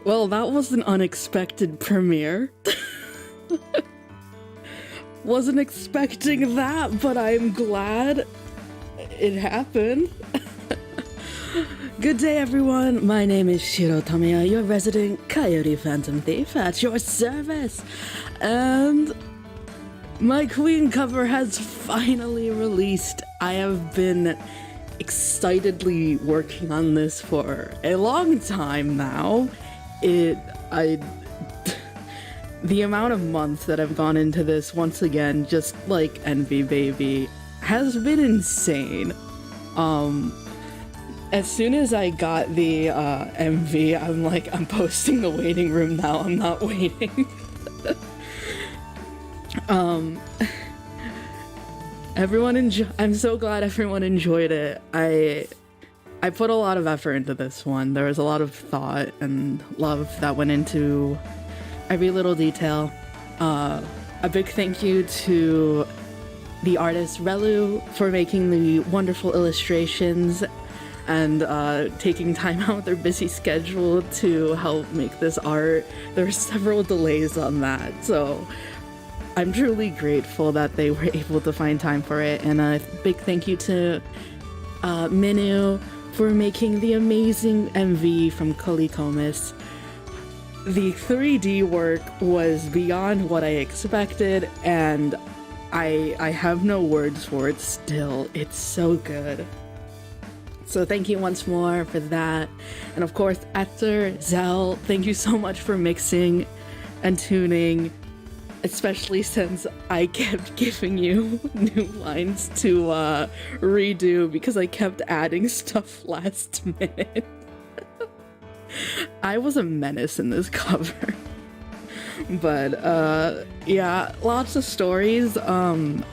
Well, that was an unexpected premiere. Wasn't expecting that, but I'm glad it happened. Good day, everyone. My name is Shiroyuki Tamaya, your resident coyote phantom thief at your service. And my queen cover has finally released. I have been excitedly working on this for a long time now. The amount of months that I've gone into this, once again, just like Envy Baby, has been insane. As soon as I got the MV, I'm like, I'm posting the waiting room now, I'm not waiting. I'm so glad everyone enjoyed it. I put a lot of effort into this one. There was a lot of thought and love that went into every little detail. A big thank you to the artist Relu for making the wonderful illustrations and taking time out of their busy schedule to help make this art. There were several delays on that, so I'm truly grateful that they were able to find time for it. And a big thank you to Minu for making the amazing MV from Kolikomis. The 3D work was beyond what I expected, and I have no words for it still. It's so good. So thank you once more for that. And of course, Ether, Zell, thank you so much for mixing and tuning, especially since I kept giving you new lines to redo because I kept adding stuff last minute. I was a menace in this cover. But yeah, lots of stories, but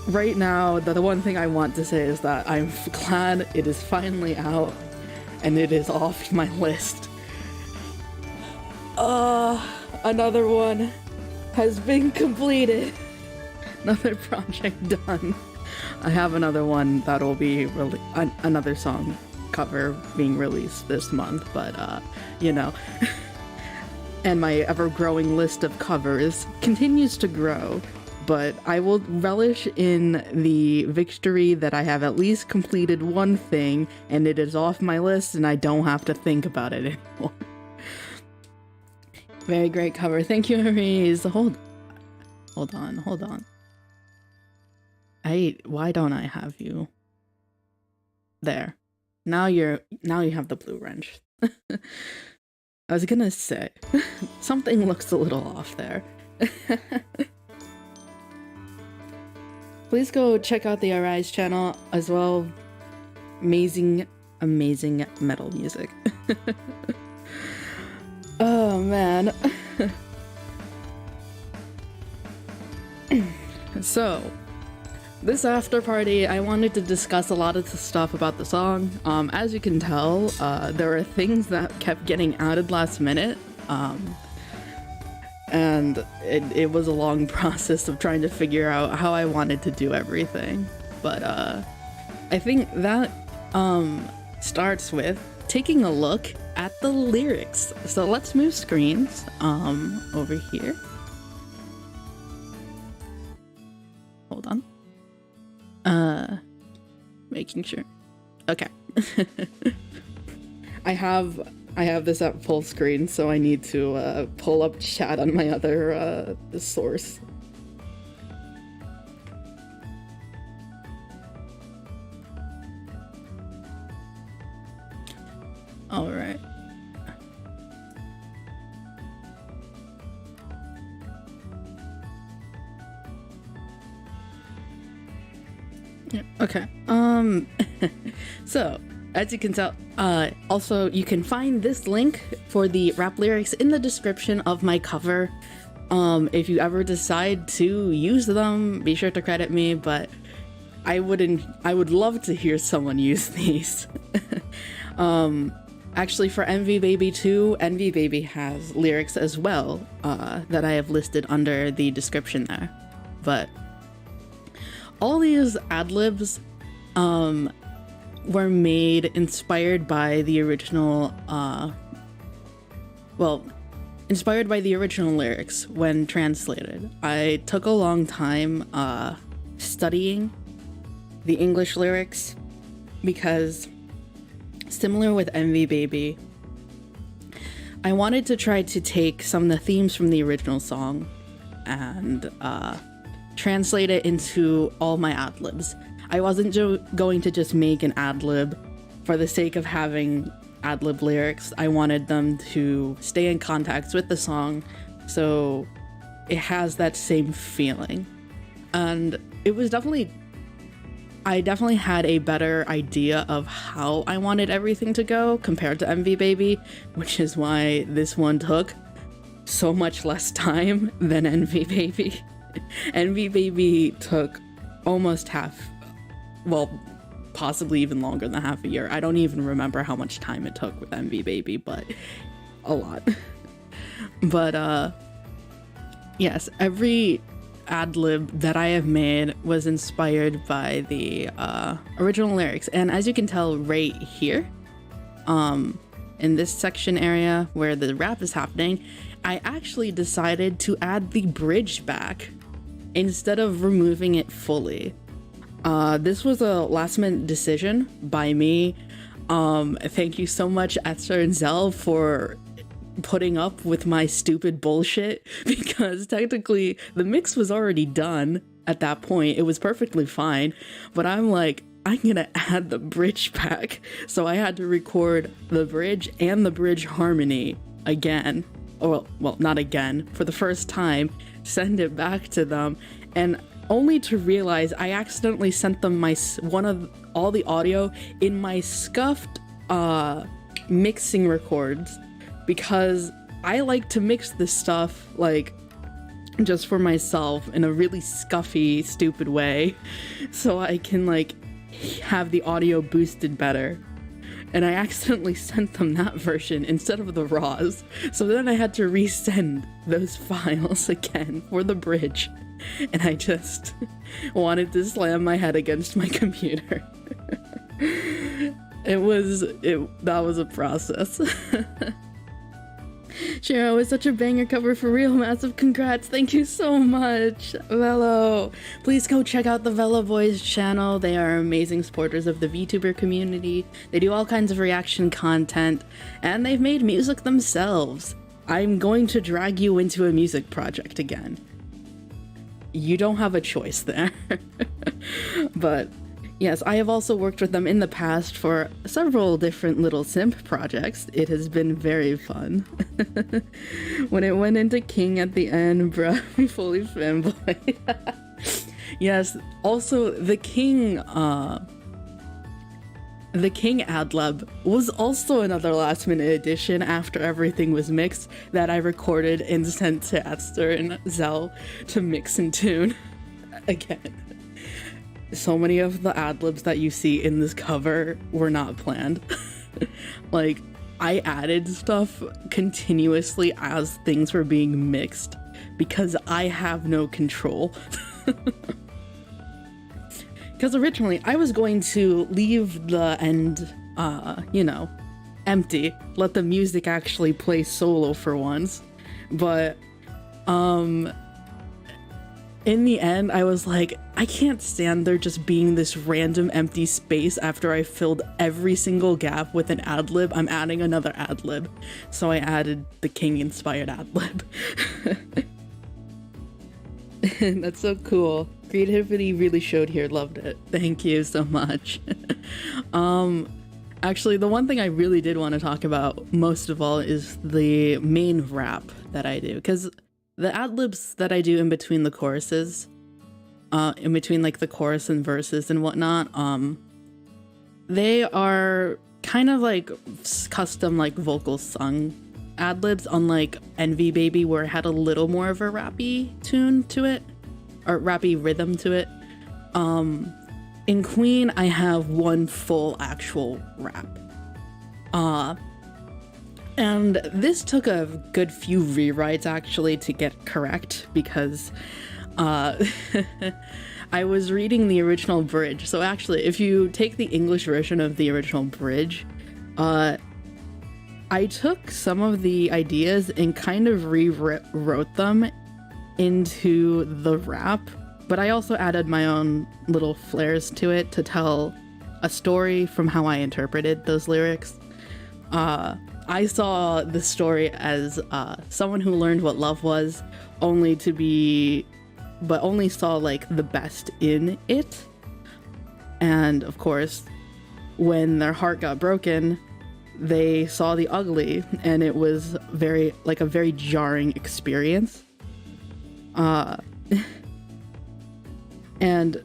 right now the one thing I want to say is that I'm glad it is finally out and it is off my list. Another one has been completed. Another project done. I have another one that'll be another song cover being released this month, but you know. And my ever-growing list of covers continues to grow, but I will relish in the victory that I have at least completed one thing and it is off my list and I don't have to think about it anymore. Very great cover. Thank you, Maurice. Hold on. Why don't I have you? There. Now you have the blue wrench. I was gonna say, something looks a little off there. Please go check out the Arise channel as well. Amazing metal music. Oh man. So, this after party, I wanted to discuss a lot of the stuff about the song. As you can tell, there are things that kept getting added last minute. And it was a long process of trying to figure out how I wanted to do everything. But I think that starts with taking a look at the lyrics. So let's move screens over here. Hold on. Making sure. Okay. I have this at full screen, so I need to pull up chat on my other source. All right. Yeah, okay. So, as you can tell, also you can find this link for the rap lyrics in the description of my cover. If you ever decide to use them, be sure to credit me, but I would love to hear someone use these. Actually, for Envy Baby 2, Envy Baby has lyrics as well, that I have listed under the description there. But all these ad-libs were made inspired by the original, inspired by the original lyrics when translated. I took a long time studying the English lyrics because, similar with Envy Baby, I wanted to try to take some of the themes from the original song and translate it into all my ad-libs. I wasn't going to just make an ad-lib for the sake of having ad-lib lyrics. I wanted them to stay in context with the song so it has that same feeling. And it was I definitely had a better idea of how I wanted everything to go compared to Envy Baby, which is why this one took so much less time than Envy Baby. Envy Baby took almost possibly even longer than half a year. I don't even remember how much time it took with Envy Baby, but a lot. But yes, every ad-lib that I have made was inspired by the original lyrics. And as you can tell right here, in this section area where the rap is happening, I actually decided to add the bridge back instead of removing it fully. This was a last minute decision by me. Thank you so much, Esther and Zell, for putting up with my stupid bullshit, because technically the mix was already done at that point. It was perfectly fine, but I'm like, I'm gonna add the bridge back. So I had to record the bridge and the bridge harmony again. Well, not again, for the first time, send it back to them, and only to realize I accidentally sent them all the audio in my scuffed mixing records, because I like to mix this stuff like just for myself in a really scuffy, stupid way, so I can like have the audio boosted better. And I accidentally sent them that version instead of the raws, so then I had to resend those files again for the bridge, and I just wanted to slam my head against my computer. That was a process. Shiro, is such a banger cover for real. Massive congrats. Thank you so much, Velo. Please go check out the Velo Boys channel. They are amazing supporters of the VTuber community. They do all kinds of reaction content, and they've made music themselves. I'm going to drag you into a music project again. You don't have a choice there. But yes, I have also worked with them in the past for several different little simp projects. It has been very fun. When it went into King at the end, bruh, we fully fanboy. Yes, also the King ad-lib was also another last minute addition after everything was mixed that I recorded and sent to Esther and Zell to mix and tune again. So many of the ad-libs that you see in this cover were not planned. Like, I added stuff continuously as things were being mixed because I have no control. Because originally I was going to leave the end, empty, let the music actually play solo for once. But, in the end, I was like, I can't stand there just being this random empty space after I filled every single gap with an ad-lib. I'm adding another ad-lib. So I added the King-inspired ad-lib. That's so cool. Creativity really showed here. Loved it. Thank you so much. Actually, the one thing I really did want to talk about most of all is the main rap that I do. Because the ad-libs that I do in between the choruses, in between like the chorus and verses and whatnot, they are kind of like custom like vocal sung ad-libs, unlike Envy Baby where it had a little more of a rappy tune to it, or rappy rhythm to it. In Queen, I have one full actual rap. And this took a good few rewrites actually to get correct, because I was reading the original bridge. So actually, if you take the English version of the original bridge, I took some of the ideas and kind of rewrote them into the rap, but I also added my own little flares to it to tell a story from how I interpreted those lyrics. I saw the story as someone who learned what love was, only saw like the best in it. And of course, when their heart got broken, they saw the ugly, and it was a very jarring experience. And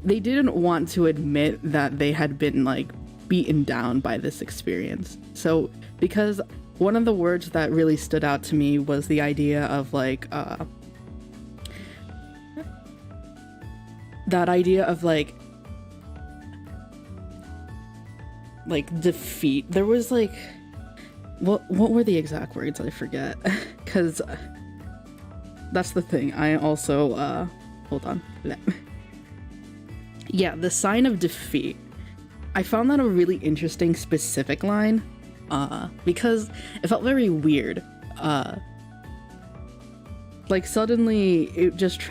they didn't want to admit that they had been like beaten down by this experience. So because one of the words that really stood out to me was the idea of like that idea of like defeat. There was like what were the exact words? I forget, because that's the thing. I also hold on. Yeah, the sign of defeat. I found that a really interesting specific line, because it felt very weird. Like suddenly it just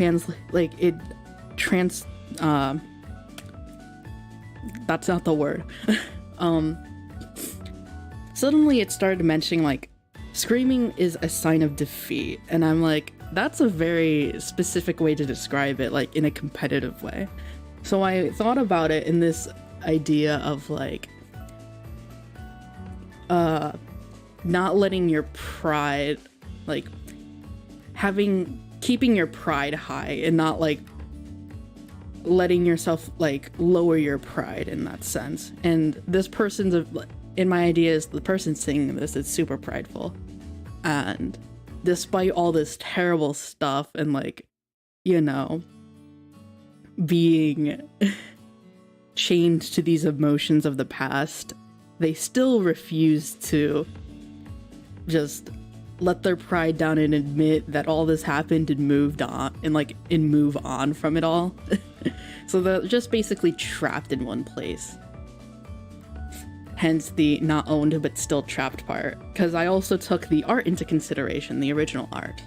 that's not the word. Suddenly it started mentioning like screaming is a sign of defeat, and I'm like, that's a very specific way to describe it, like in a competitive way. So I thought about it in this idea of like not letting your pride, like keeping your pride high and not like letting yourself like lower your pride in that sense. And this in my idea is the person singing this is super prideful, and despite all this terrible stuff and like, you know, being chained to these emotions of the past, they still refuse to just let their pride down and admit that all this happened and move on from it all. So they're just basically trapped in one place. Hence the not owned but still trapped part. Because I also took the art into consideration, the original art.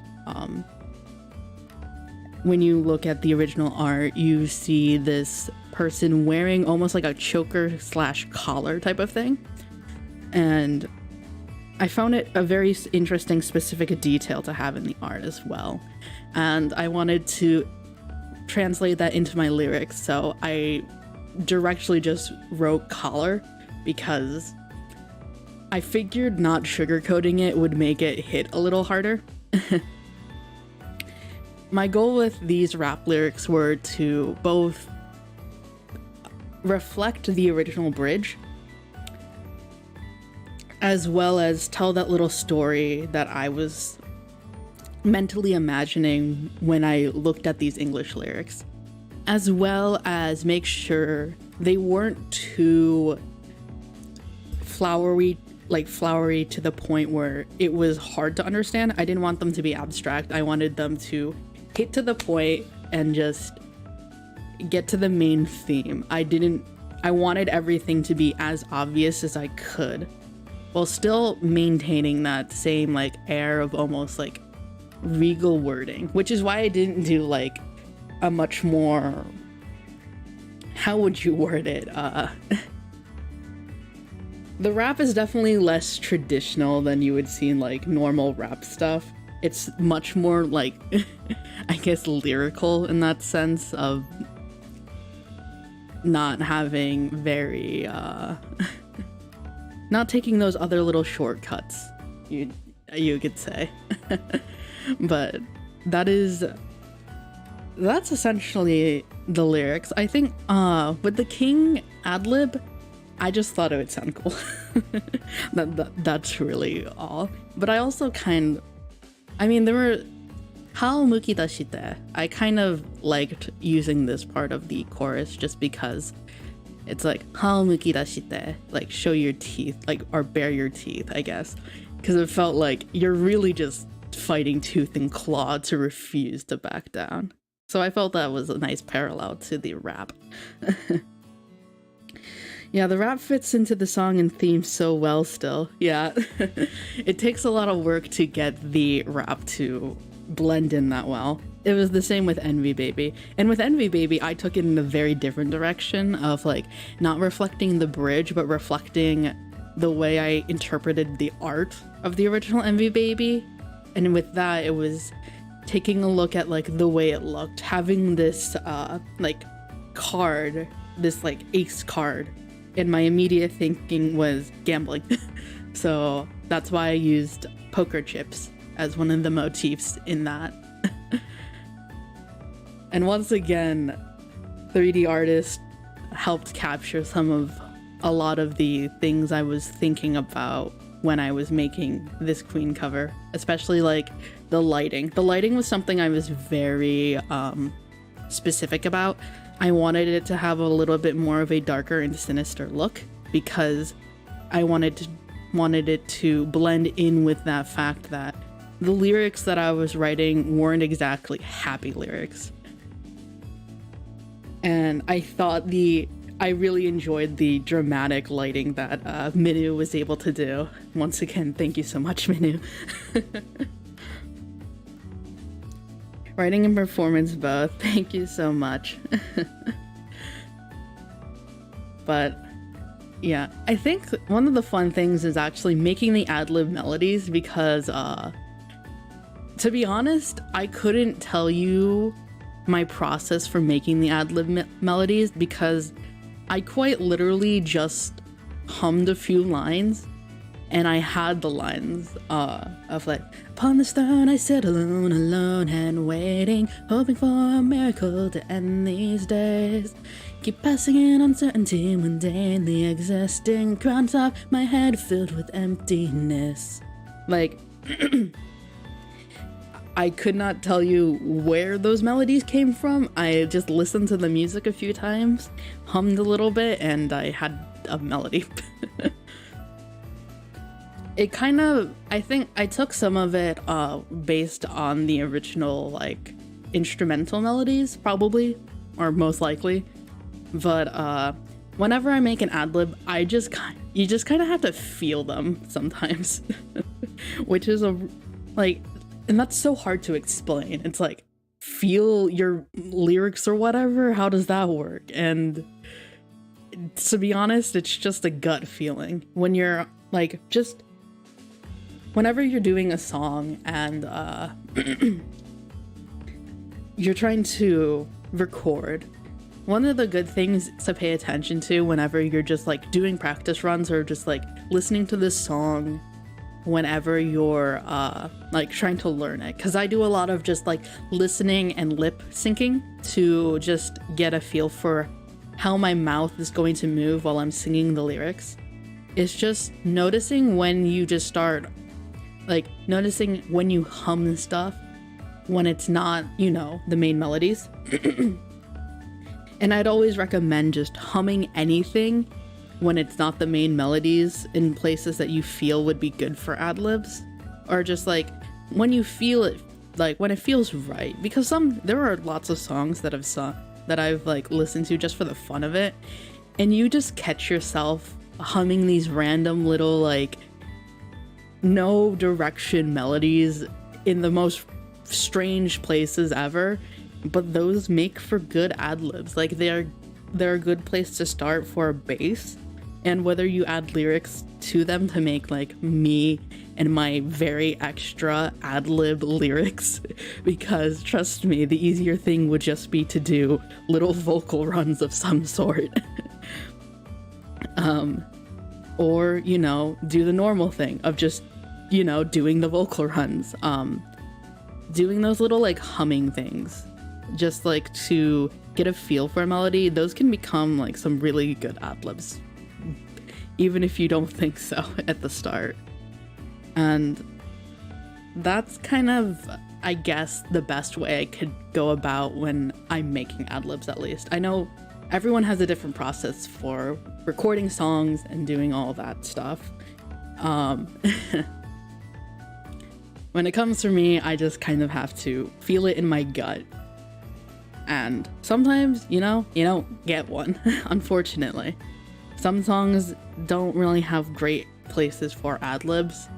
When you look at the original art, you see this person wearing almost like a choker / collar type of thing. And I found it a very interesting specific detail to have in the art as well. And I wanted to translate that into my lyrics, so I directly just wrote collar because I figured not sugarcoating it would make it hit a little harder. My goal with these rap lyrics were to both reflect the original bridge as well as tell that little story that I was mentally imagining when I looked at these English lyrics, as well as make sure they weren't too flowery to the point where it was hard to understand. I didn't want them to be abstract. I wanted them to hit to the point and just get to the main theme. I wanted everything to be as obvious as I could, while still maintaining that same like air of almost like regal wording, which is why I didn't do like a much more, how would you word it? The rap is definitely less traditional than you would see in like normal rap stuff. It's much more like, I guess, lyrical in that sense of not having very, not taking those other little shortcuts, you could say. But that's essentially the lyrics. I think with the King ad-lib, I just thought it would sound cool. That's really all. But I also there were Hao Muki Dashite. I kind of liked using this part of the chorus just because it's like Hao Muki Dashite, like show your teeth, like, or bare your teeth, I guess. Because it felt like you're really just fighting tooth and claw to refuse to back down. So I felt that was a nice parallel to the rap. Yeah, the rap fits into the song and theme so well still. Yeah, it takes a lot of work to get the rap to blend in that well. It was the same with Envy Baby. And with Envy Baby, I took it in a very different direction of like not reflecting the bridge, but reflecting the way I interpreted the art of the original Envy Baby. And with that, it was taking a look at like the way it looked, having this like card, this like ace card. And my immediate thinking was gambling. So that's why I used poker chips as one of the motifs in that. And once again, 3D artist helped capture a lot of the things I was thinking about when I was making this Queen cover, especially like the lighting. The lighting was something I was very specific about. I wanted it to have a little bit more of a darker and sinister look because I wanted it to blend in with that fact that the lyrics that I was writing weren't exactly happy lyrics. And I really enjoyed the dramatic lighting that Minu was able to do. Once again, thank you so much, Minu. Writing and performance both. Thank you so much. But yeah, I think one of the fun things is actually making the ad-lib melodies because to be honest, I couldn't tell you my process for making the ad-lib melodies because I quite literally just hummed a few lines and I had the lines of like, upon this throne I sit alone, alone and waiting, hoping for a miracle to end these days. Keep passing in uncertainty when daily existing, crown top my head filled with emptiness. Like, I could not tell you where those melodies came from. I just listened to the music a few times, hummed a little bit, and I had a melody. It kind of, I think I took some of it based on the original like instrumental melodies, probably, or most likely. But whenever I make an ad-lib, you just kind of have to feel them sometimes, which is and that's so hard to explain. It's like, feel your lyrics or whatever, how does that work? And to be honest, it's just a gut feeling. When you're like, just whenever you're doing a song and you're trying to record, one of the good things to pay attention to whenever you're just like doing practice runs or just like listening to this song whenever you're like trying to learn it, because I do a lot of just like listening and lip syncing to just get a feel for how my mouth is going to move while I'm singing the lyrics. It's just noticing when you just start like noticing when you hum stuff when it's not, you know, the main melodies. And I'd always recommend just humming anything when it's not the main melodies in places that you feel would be good for ad-libs, or just like when you feel it, like when it feels right, because there are lots of songs that I've like listened to just for the fun of it, and you just catch yourself humming these random little like no direction melodies in the most strange places ever, but those make for good ad-libs. Like they're a good place to start for a bass. And whether you add lyrics to them to make like me and my very extra ad-lib lyrics, because trust me, the easier thing would just be to do little vocal runs of some sort. Or, you know, do the normal thing of just, you know, doing the vocal runs. Doing those little like humming things, just like to get a feel for a melody, those can become like some really good ad-libs, even if you don't think so at the start. And that's kind of, I guess, the best way I could go about when I'm making ad-libs, at least. I know everyone has a different process for recording songs and doing all that stuff. When it comes to me, I just kind of have to feel it in my gut. And sometimes, you know, you don't get one, unfortunately. Some songs don't really have great places for ad-libs,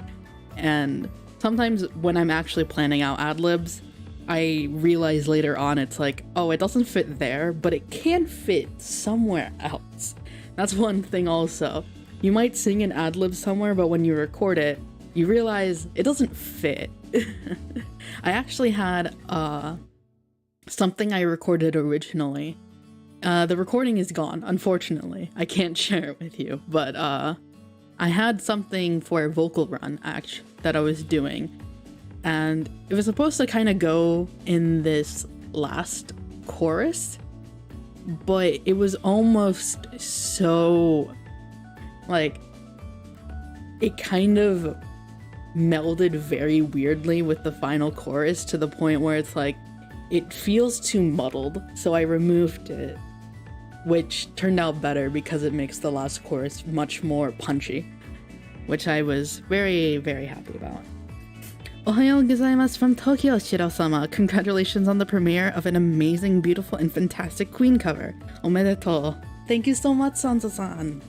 and sometimes when I'm actually planning out ad-libs, I realize later on it's like, oh, it doesn't fit there, but it can fit somewhere else. That's one thing also. You might sing an ad-lib somewhere, but when you record it, you realize it doesn't fit. I actually had something I recorded originally. The recording is gone, unfortunately. I can't share it with you, but I had something for a vocal run that I was doing, and it was supposed to kind of go in this last chorus, but it was almost so, like, it kind of melded very weirdly with the final chorus to the point where it's like, it feels too muddled, so I removed it, which turned out better because it makes the last chorus much more punchy, which I was very, very happy about. Ohayo gozaimasu from Tokyo, Shiro-sama. Congratulations on the premiere of an amazing, beautiful, and fantastic Queen cover. Omedetou. Thank you so much, Sansa-san.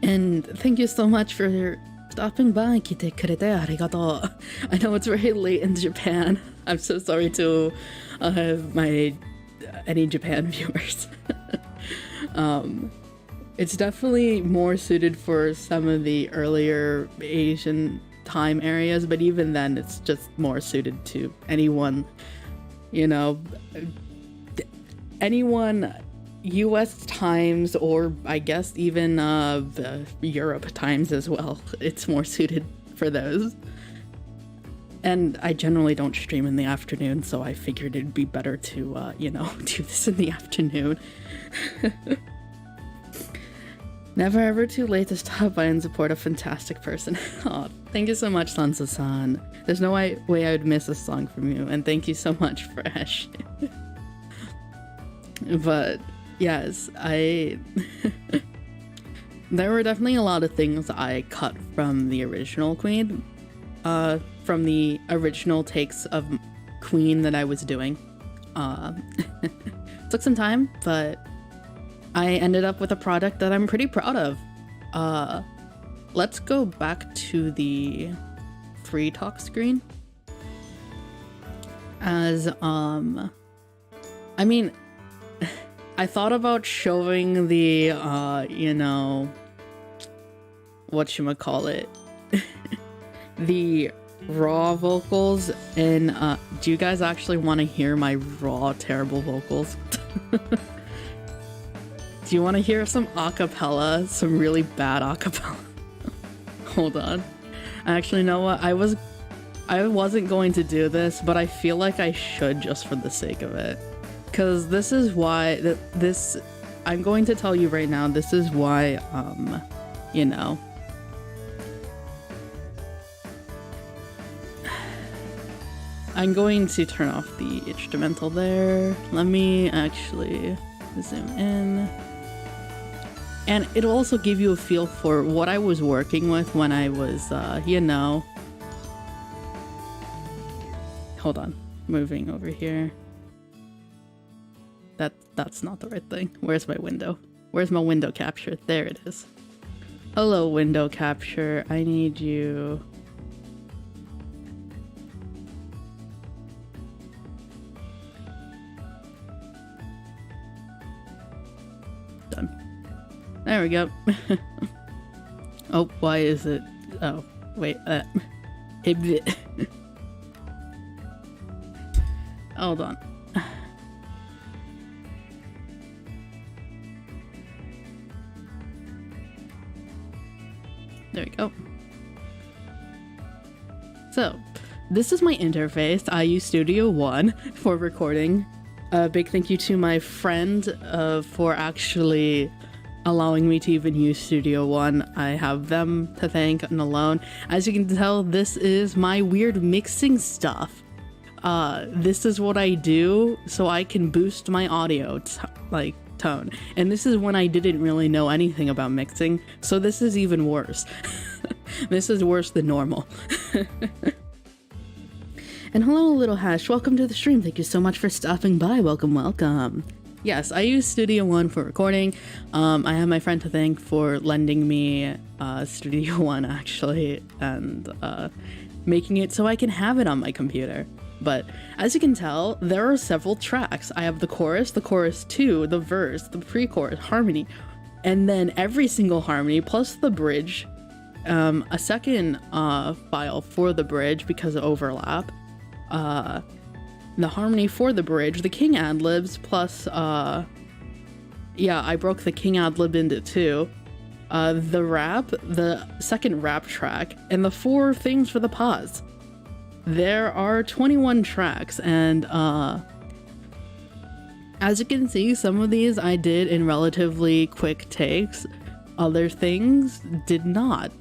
And thank you so much for stopping by. Kite kurete arigatou. I know it's very late in Japan. I'm so sorry to any Japan viewers. It's definitely more suited for some of the earlier Asian time areas, but even then it's just more suited to anyone, you know, anyone US times, or I guess even the Europe times as well. It's more suited for those. And I generally don't stream in the afternoon, so I figured it'd be better to, you know, do this in the afternoon. Never ever too late to stop by and support a fantastic person. Aw, thank you so much, Sansa-san. There's no way I would miss a song from you, and thank you so much for Ash. But, yes, there were definitely a lot of things I cut from the original Queen. From the original takes of Queen that I was doing. Took some time, but I ended up with a product that I'm pretty proud of. Let's go back to the free talk screen. As, I mean, I thought about showing the, you know, whatchamacallit, the raw vocals, and do you guys actually want to hear my raw terrible vocals? Do you want to hear some acapella? Some really bad acapella? Hold on. Actually, you know what? I wasn't going to do this, but I feel like I should just for the sake of it. Because this is why I'm going to tell you right now, this is why, you know, I'm going to turn off the instrumental there. Let me actually zoom in. And it'll also give you a feel for what I was working with when I was, you know... Hold on. Moving over here. That's not the right thing. Where's my window? Where's my window capture? There it is. Hello, window capture. I need you... There we go. Oh, why is it? Oh, wait. Hold on. There we go. So, this is my interface. I use Studio One for recording. A big thank you to my friend for actually allowing me to even use Studio One. I have them to thank and alone. As you can tell, this is my weird mixing stuff. This is what I do so I can boost my audio tone. And this is when I didn't really know anything about mixing, so this is even worse. This is worse than normal. And hello, Little Hash. Welcome to the stream. Thank you so much for stopping by. Welcome, welcome. Yes, I use Studio One for recording. I have my friend to thank for lending me Studio One, actually, and making it so I can have it on my computer. But as you can tell, there are several tracks. I have the chorus 2, the verse, the pre-chorus, harmony, and then every single harmony plus the bridge, a second file for the bridge because of overlap, the harmony for the bridge, the king ad-libs, plus yeah, I broke the king ad-lib into 2, the rap, the second rap track, and the 4 things for the pause. There are 21 tracks, and as you can see, some of these I did in relatively quick takes. Other things did not.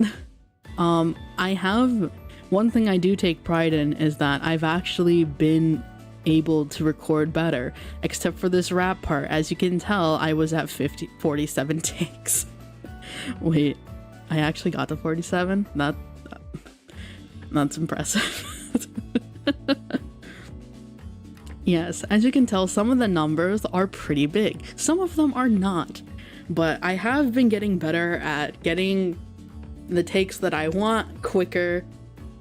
I have one thing I do take pride in is that I've actually been able to record better, except for this rap part. As you can tell, I was at 47 takes. Wait, I actually got to 47? That's impressive. Yes, as you can tell, some of the numbers are pretty big. Some of them are not. But I have been getting better at getting the takes that I want quicker,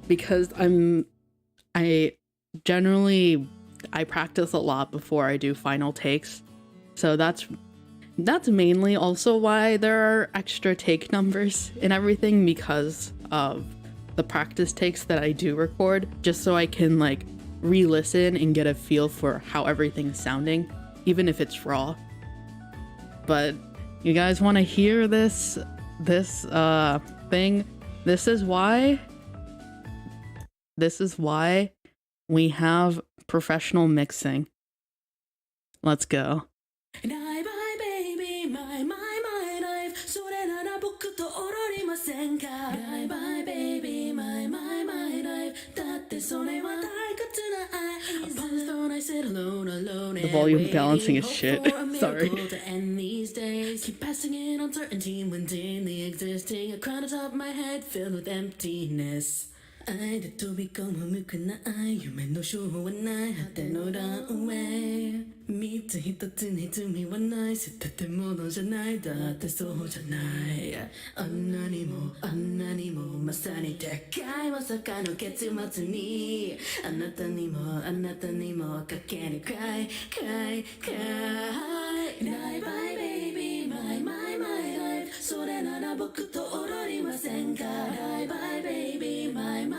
because I practice a lot before I do final takes. So that's mainly also why there are extra take numbers and everything, because of the practice takes that I do record, just so I can like re-listen and get a feel for how everything's sounding, even if it's raw. But you guys want to hear this thing? This is why we have professional mixing. Let's go. The volume balancing is shit. Sorry. Keep passing in uncertainty when daily existing. A crown atop my head filled with emptiness. 愛で飛び込む無くない夢のショーはない果てのランウェイ三つ一つに罪はない捨ててものじゃないだってそうじゃないあんなにもまさにでかいまさかの結末にあなたにもかけるかいないバイベイビーマイライフそれなら僕と踊りませんかないバイベイビーマイ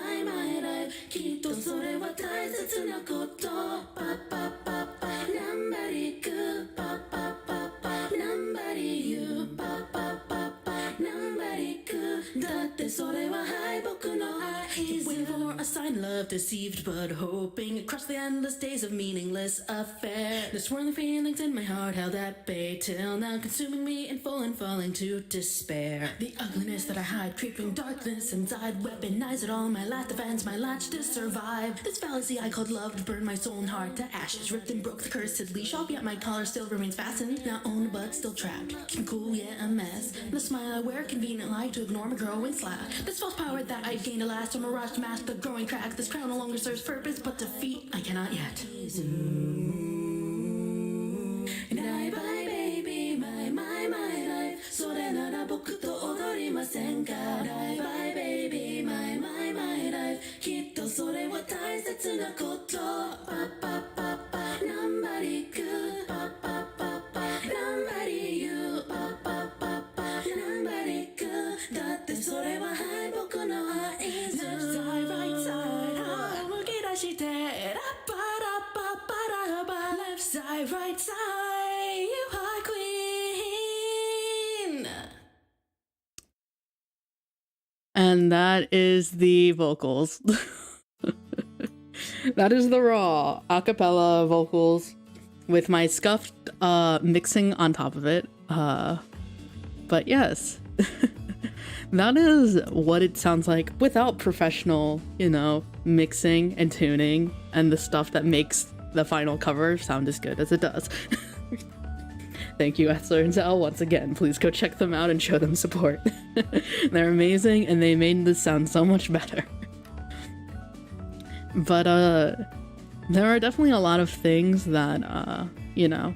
ライフきっとそれは大切なことパッパッパッパナンバリクパッパッパッパナンバリユーパッパッパッパナンバリクだってそれははい僕の愛 Waiting for a sign love deceived but hoping across the endless days of meaningless affair The swirling feelings in my heart held at bay till now consuming me in full and falling to despair The ugliness that I hide creeping darkness inside weaponize it all my last defense my latch to survive This fallacy I called love to burn my soul and heart to ashes ripped and broke the cursed leash off yet my collar still remains fastened not owned but still trapped keep cool yet a mess the smile I wear convenient lie to ignore my growing slack this false power that I've gained at last a mirage to mask the growing crack this crown no longer serves purpose but defeat I cannot yet And I bye baby my life それなら僕と踊りませんか I bye baby my life きっとそれは大切なことパッパッパッパナンバリクパッパッパッパナンバリユーパッパッパッパナンバリクだってそれははい僕の愛 Left side right side 動き出してラッパラッパパラバ Left side right side You are queen And that is the vocals. That is the raw a cappella vocals with my scuffed mixing on top of it. But yes, that is what it sounds like without professional, mixing and tuning and the stuff that makes the final cover sound as good as it does. Thank you, Essler and Zal, once again. Please go check them out and show them support. They're amazing, and they made this sound so much better. But there are definitely a lot of things that you know,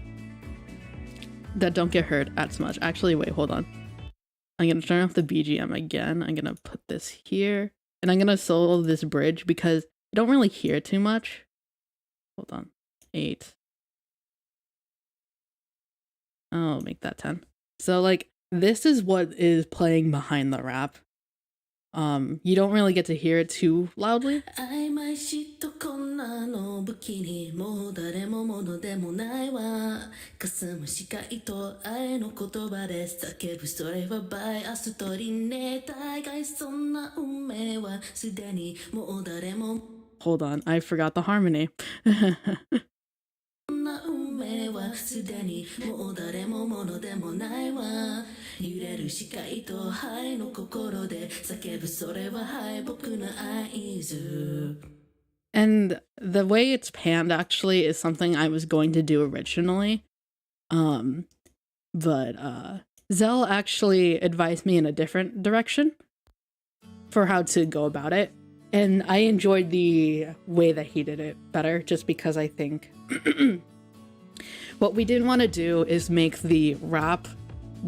that don't get heard as much. Actually, wait, hold on. I'm gonna turn off the BGM again. I'm gonna put this here, and I'm gonna solo this bridge because I don't really hear too much. Hold on. 8. I'll make that 10. So like this is what is playing behind the rap. You don't really get to hear it too loudly. Hold on, I forgot the harmony. And the way it's panned actually is something I was going to do originally. But Zell actually advised me in a different direction for how to go about it. And I enjoyed the way that he did it better, just because I think what we didn't want to do is make the rap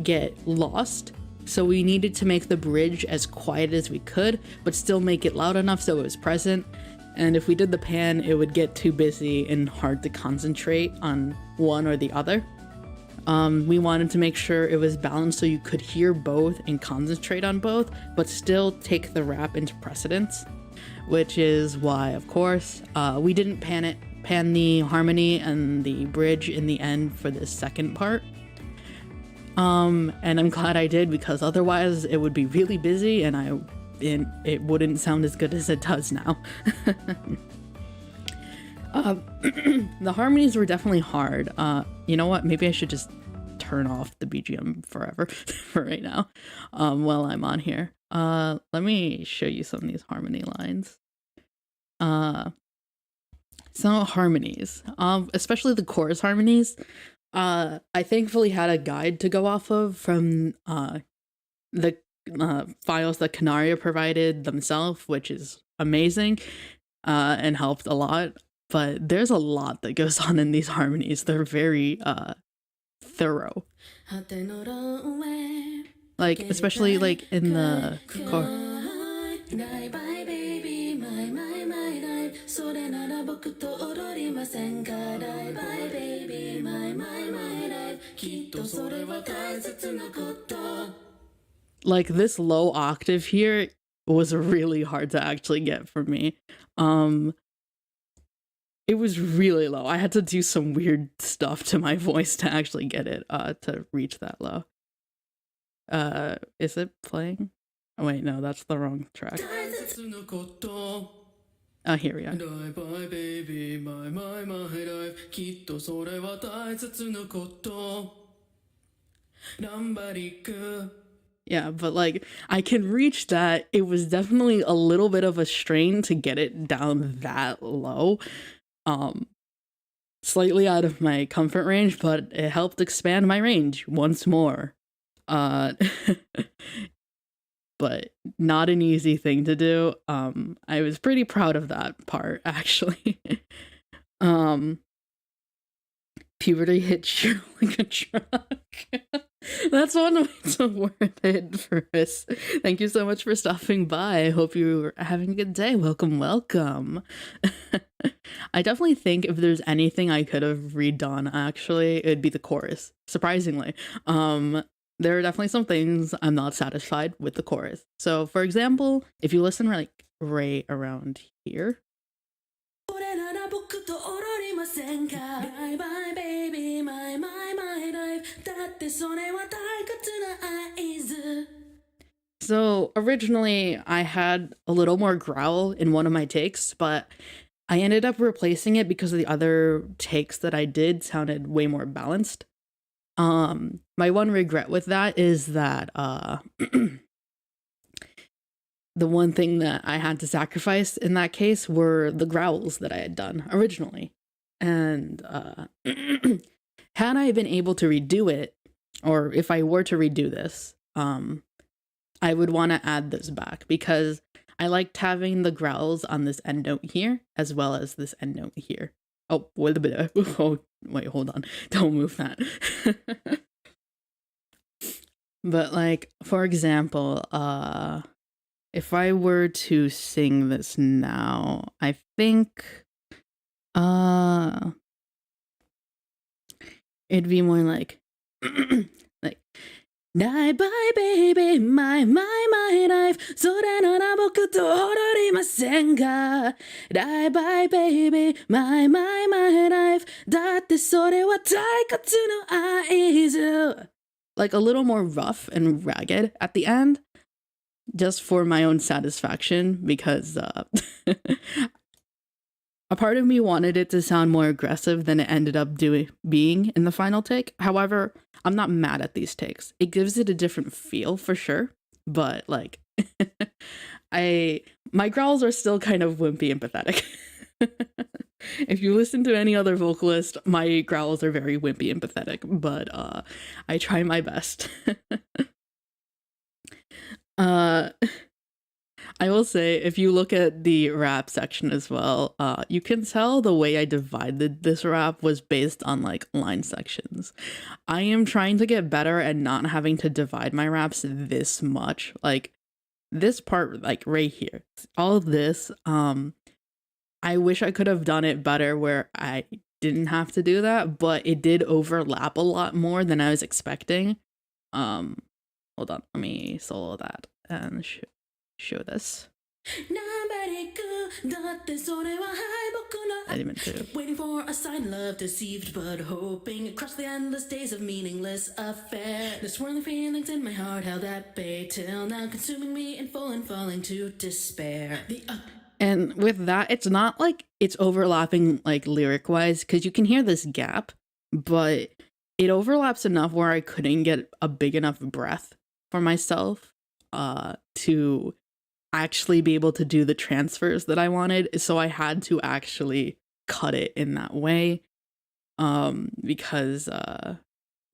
get lost. So we needed to make the bridge as quiet as we could, but still make it loud enough so it was present. And if we did the pan, it would get too busy and hard to concentrate on one or the other. We wanted to make sure it was balanced so you could hear both and concentrate on both, but still take the rap into precedence, which is why, of course, we didn't pan the harmony and the bridge in the end for this second part. And I'm glad I did, because otherwise it would be really busy and it wouldn't sound as good as it does now. The harmonies were definitely hard. You know what? Maybe I should just turn off the BGM forever for right now while I'm on here. Let me show you some of these harmony lines. Some harmonies, especially the chorus harmonies. I thankfully had a guide to go off of from the files that Canaria provided themselves, which is amazing and helped a lot. But there's a lot that goes on in these harmonies. They're very thorough. Like, especially like in the like this low octave here was really hard to actually get for me. It was really low. I had to do some weird stuff to my voice to actually get it to reach that low. Is it playing? Oh wait, no, that's the wrong track. Oh, here we are. Yeah, but like I can reach that. It was definitely a little bit of a strain to get it down that low. Slightly out of my comfort range, but it helped expand my range once more. But not an easy thing to do. I was pretty proud of that part, actually. Puberty hit you like a truck. That's one way to word it, Ferris. Thank you so much for stopping by. I hope you're having a good day. Welcome, welcome. I definitely think if there's anything I could have redone, actually, it'd be the chorus. Surprisingly. There are definitely some things I'm not satisfied with the chorus. So, for example, if you listen like right around here. So originally I had a little more growl in one of my takes, but I ended up replacing it because the other takes that I did sounded way more balanced. My one regret with that is that the one thing that I had to sacrifice in that case were the growls that I had done originally. And had I been able to redo it, or if I were to redo this, I would want to add this back, because I liked having the growls on this end note here, as well as this end note here. Oh, wait a bit. Oh, wait, hold on. Don't move that. But like, for example, if I were to sing this now, I think it'd be more like like Die bye baby, my life それなら僕と踊りませんか Die bye baby, my life だってそれは退屈の合図 Like a little more rough and ragged at the end, just for my own satisfaction, because a part of me wanted it to sound more aggressive than it ended up being in the final take. However, I'm not mad at these takes. It gives it a different feel for sure, but like my growls are still kind of wimpy and pathetic. If you listen to any other vocalist, my growls are very wimpy and pathetic, but I try my best. I will say, if you look at the rap section as well, you can tell the way I divided this rap was based on like line sections. I am trying to get better at not having to divide my raps this much. Like this part, like right here, all of this, I wish I could have done it better where I didn't have to do that, but it did overlap a lot more than I was expecting. Hold on, let me solo that and show this. I didn't mean to. Waiting for a sign, love deceived, but hoping across the endless days of meaningless affair. The swirling feelings in my heart held at bay till now, consuming me in full and falling to despair. And with that, it's not like it's overlapping like lyric wise, because you can hear this gap, but it overlaps enough where I couldn't get a big enough breath for myself to actually be able to do the transfers that I wanted. So I had to actually cut it in that way. Because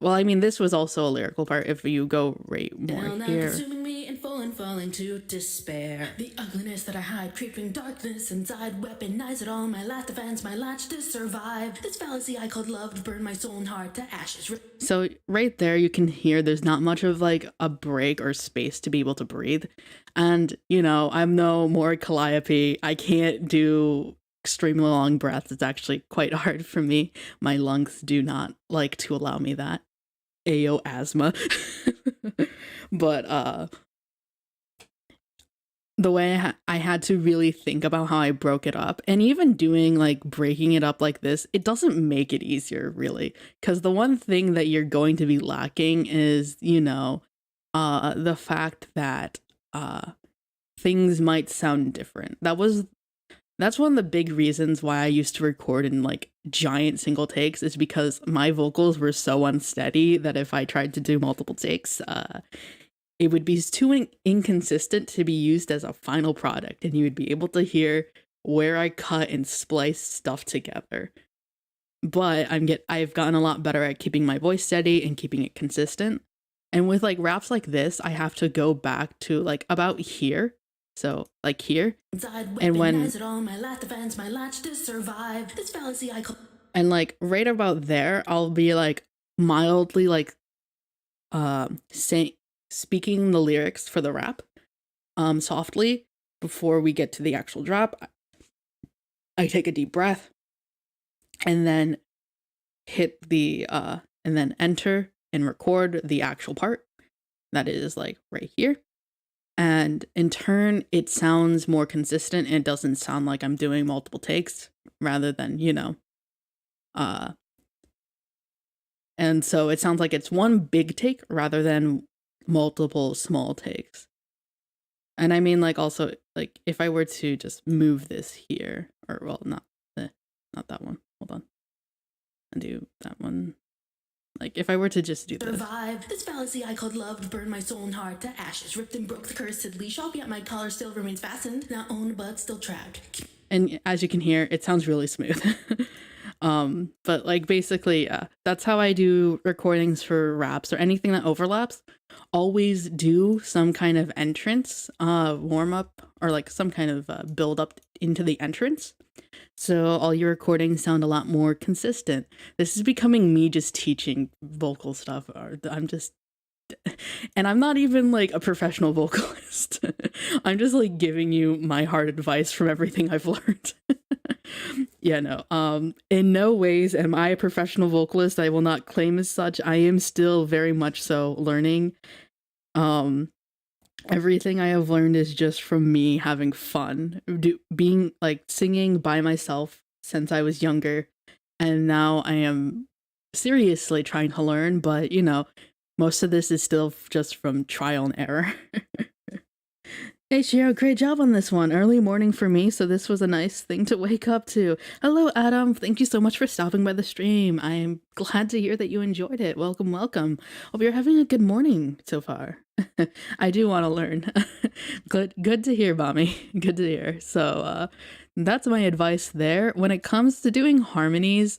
well, I mean, this was also a lyrical part. If you go right more here. Consuming me in full and falling to despair. The ugliness that I hide, creeping darkness inside, weaponize it all, my last defense, my latch to survive. This fallacy I called love to burn my soul and heart to ashes. So right there, you can hear there's not much of like a break or space to be able to breathe. And, you know, I'm no more Calliope. I can't do extremely long breaths. It's actually quite hard for me. My lungs do not like to allow me that. Ayo, asthma. But the way I had to really think about how I broke it up, and even doing like breaking it up like this, it doesn't make it easier really, because the one thing that you're going to be lacking is, you know, the fact that things might sound different. That's one of the big reasons why I used to record in like giant single takes, is because my vocals were so unsteady that if I tried to do multiple takes, it would be too inconsistent to be used as a final product, and you would be able to hear where I cut and splice stuff together. But I've gotten a lot better at keeping my voice steady and keeping it consistent. And with like raps like this, I have to go back to like about here. So like here, and when and like right about there, I'll be like mildly like speaking the lyrics for the rap softly before we get to the actual drop. I take a deep breath and then hit the and then enter and record the actual part that is like right here. And in turn, it sounds more consistent, and it doesn't sound like I'm doing multiple takes rather than, you know, and so it sounds like it's one big take rather than multiple small takes. And I mean, like, also, like, if I were to just move this here, or well, not that one. Hold on, and do that one. Like, if I were to just do this. Survive this fallacy I called love to burn my soul and heart to ashes. Ripped and broke the cursed leash off, yet my collar still remains fastened. Not owned, but still trapped. And as you can hear, it sounds really smooth. But like basically, yeah, that's how I do recordings for raps or anything that overlaps. Always do some kind of entrance, warm up, or like some kind of build up into the entrance. So all your recordings sound a lot more consistent. This is becoming me just teaching vocal stuff. I'm just, and I'm not even like a professional vocalist. I'm just like giving you my hard advice from everything I've learned. Yeah, no. In no ways am I a professional vocalist. I will not claim as such. I am still very much so learning. Um, Everything I have learned is just from me having fun, being like singing by myself since I was younger, and now I am seriously trying to learn. But you know, most of this is still just from trial and error. Hey Shiro, great job on this one. Early morning for me, so this was a nice thing to wake up to. Hello, Adam. Thank you so much for stopping by the stream. I am glad to hear that you enjoyed it. Welcome, welcome. Hope you're having a good morning so far. I do want to learn. Good to hear, Mommy. Good to hear. So, that's my advice there. When it comes to doing harmonies,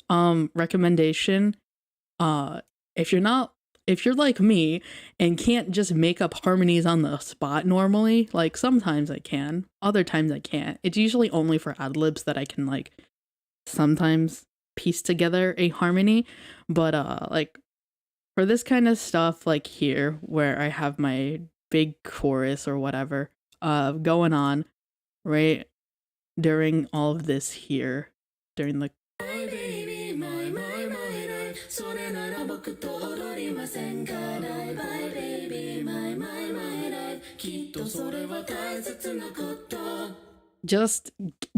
recommendation, if you're like me and can't just make up harmonies on the spot normally, like sometimes I can, other times I can't. It's usually only for ad-libs that I can like sometimes piece together a harmony. But like for this kind of stuff like here where I have my big chorus or whatever going on right during all of this here, during the just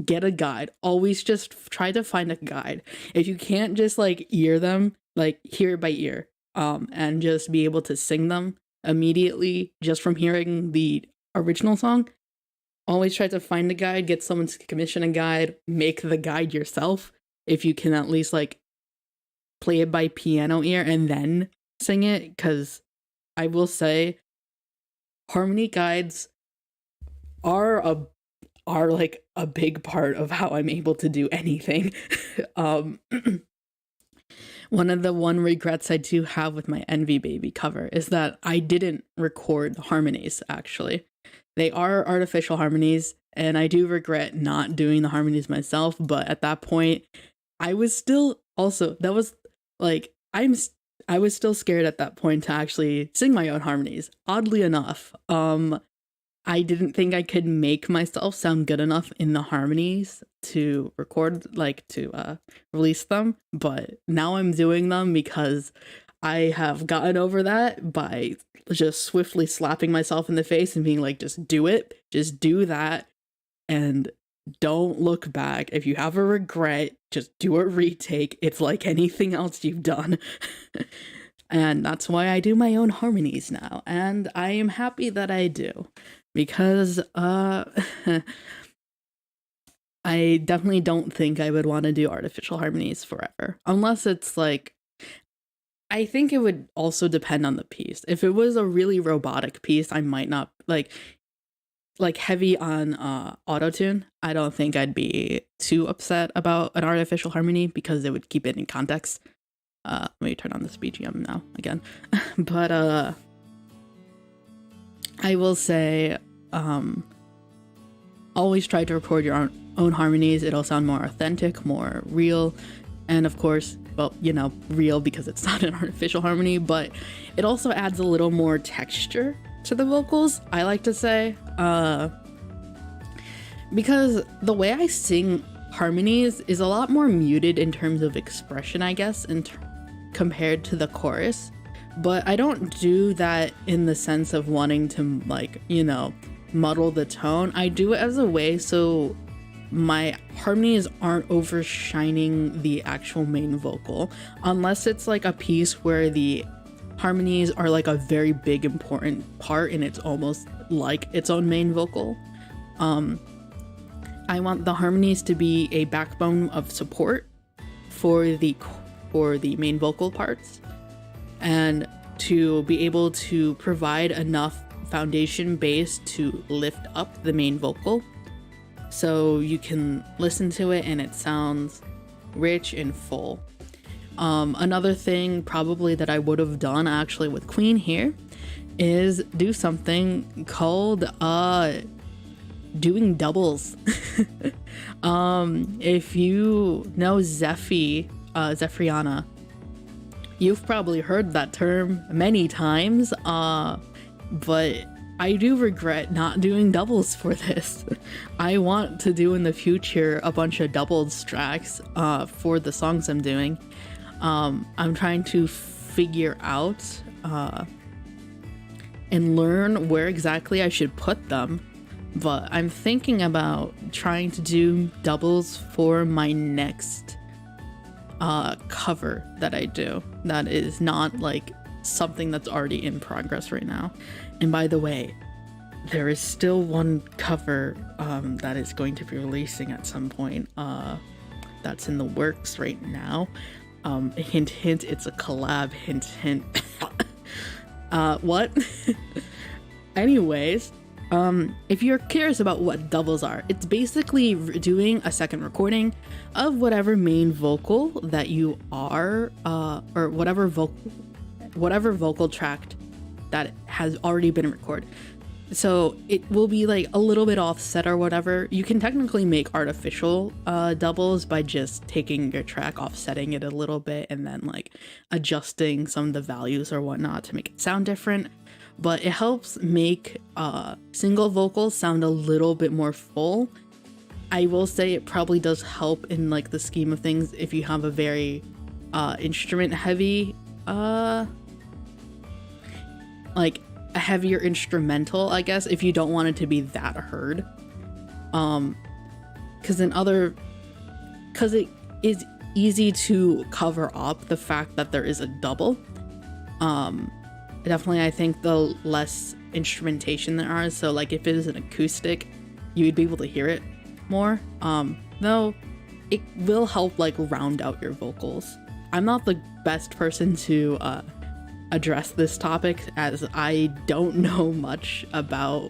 get a guide. Always just try to find a guide. If you can't just like ear them, like hear it by ear, and just be able to sing them immediately just from hearing the original song, always try to find a guide, get someone to commission a guide, make the guide yourself. If you can at least like play it by piano ear and then sing it, because I will say harmony guides are like a big part of how I'm able to do anything. One regrets I do have with my Envy Baby cover is that I didn't record the harmonies, actually. They are artificial harmonies, and I do regret not doing the harmonies myself, but at that point, I was still also, that was like, I was still scared at that point to actually sing my own harmonies. Oddly enough, I didn't think I could make myself sound good enough in the harmonies to record, like to release them. But now I'm doing them because I have gotten over that by just swiftly slapping myself in the face and being like, just do it, just do that, and don't look back. If you have a regret, just do a retake. It's like anything else you've done. And that's why I do my own harmonies now, and I am happy that I do. Because I definitely don't think I would want to do artificial harmonies forever. Unless it's like, I think it would also depend on the piece. If it was a really robotic piece, I might not like heavy on autotune. I don't think I'd be too upset about an artificial harmony because it would keep it in context. Let me turn on this BGM now again. But I will say, always try to record your own harmonies. It'll sound more authentic, more real, and of course, well, you know, real because it's not an artificial harmony, but it also adds a little more texture to the vocals, I like to say, because the way I sing harmonies is a lot more muted in terms of expression, I guess, compared to the chorus. But I don't do that in the sense of wanting to, like, you know, muddle the tone. I do it as a way so my harmonies aren't overshining the actual main vocal, unless it's like a piece where the harmonies are like a very big important part and it's almost like its own main vocal. I want the harmonies to be a backbone of support for the main vocal parts, and to be able to provide enough foundation base to lift up the main vocal so you can listen to it and it sounds rich and full. Another thing probably that I would have done actually with Queen here is do something called doing doubles. If you know Zephyriana, you've probably heard that term many times, but I do regret not doing doubles for this. I want to do in the future a bunch of doubles tracks for the songs I'm doing. I'm trying to figure out and learn where exactly I should put them, but I'm thinking about trying to do doubles for my next cover that I do that is not like something that's already in progress right now. And by the way, there is still one cover that is going to be releasing at some point that's in the works right now. Hint hint, it's a collab, hint hint. What? Anyways, if you're curious about what doubles are, it's basically doing a second recording of whatever main vocal that you are, or whatever vocal track that has already been recorded. So it will be like a little bit offset or whatever. You can technically make artificial doubles by just taking your track, offsetting it a little bit, and then like adjusting some of the values or whatnot to make it sound different. But it helps make single vocals sound a little bit more full. I will say it probably does help in like the scheme of things if you have a very instrument heavy, like a heavier instrumental, I guess, if you don't want it to be that heard. Because it is easy to cover up the fact that there is a double. Definitely, I think the less instrumentation there are, so like if it is an acoustic, you'd be able to hear it more. Though it will help like round out your vocals. I'm not the best person to address this topic, as I don't know much about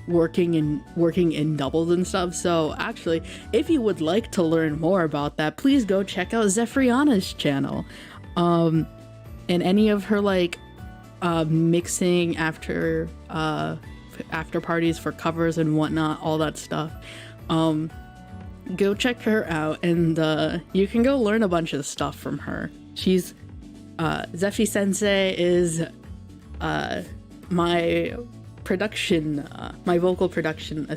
working in doubles and stuff. So actually, if you would like to learn more about that, please go check out Zephyriana's channel. And any of her like mixing after parties for covers and whatnot, all that stuff. Go check her out, and you can go learn a bunch of stuff from her. She's Zephy Sensei is my vocal production.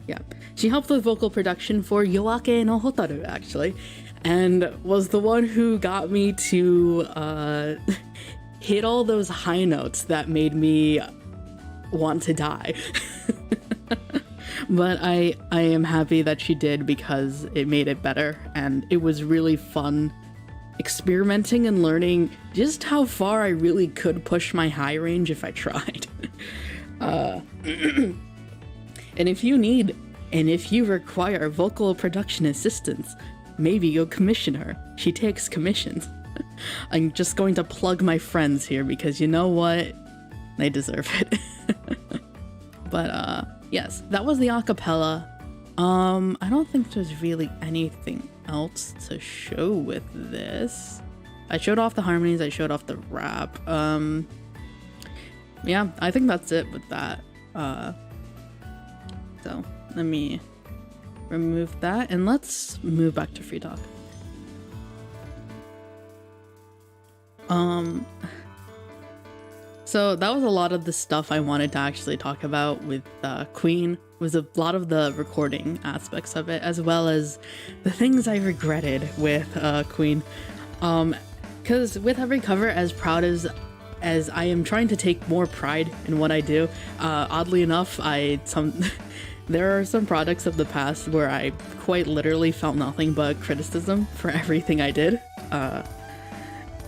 Yeah, she helped with vocal production for Yoake no Hotaru actually, and was the one who got me to hit all those high notes that made me want to die. But I am happy that she did, because it made it better, and it was really fun experimenting and learning just how far I really could push my high range if I tried. And if you require vocal production assistance, maybe you'll commission her. She takes commissions. I'm just going to plug my friends here, because you know what? They deserve it. But yes, that was the acapella. I don't think there's really anything else to show with this. I showed off the harmonies, I showed off the rap. Yeah, I think that's it with that. So let me remove that and let's move back to free talk. So that was a lot of the stuff I wanted to actually talk about with Queen. Was a lot of the recording aspects of it, as well as the things I regretted with Queen. Because with every cover, as proud as I am trying to take more pride in what I do, oddly enough, there are some products of the past where I quite literally felt nothing but criticism for everything I did.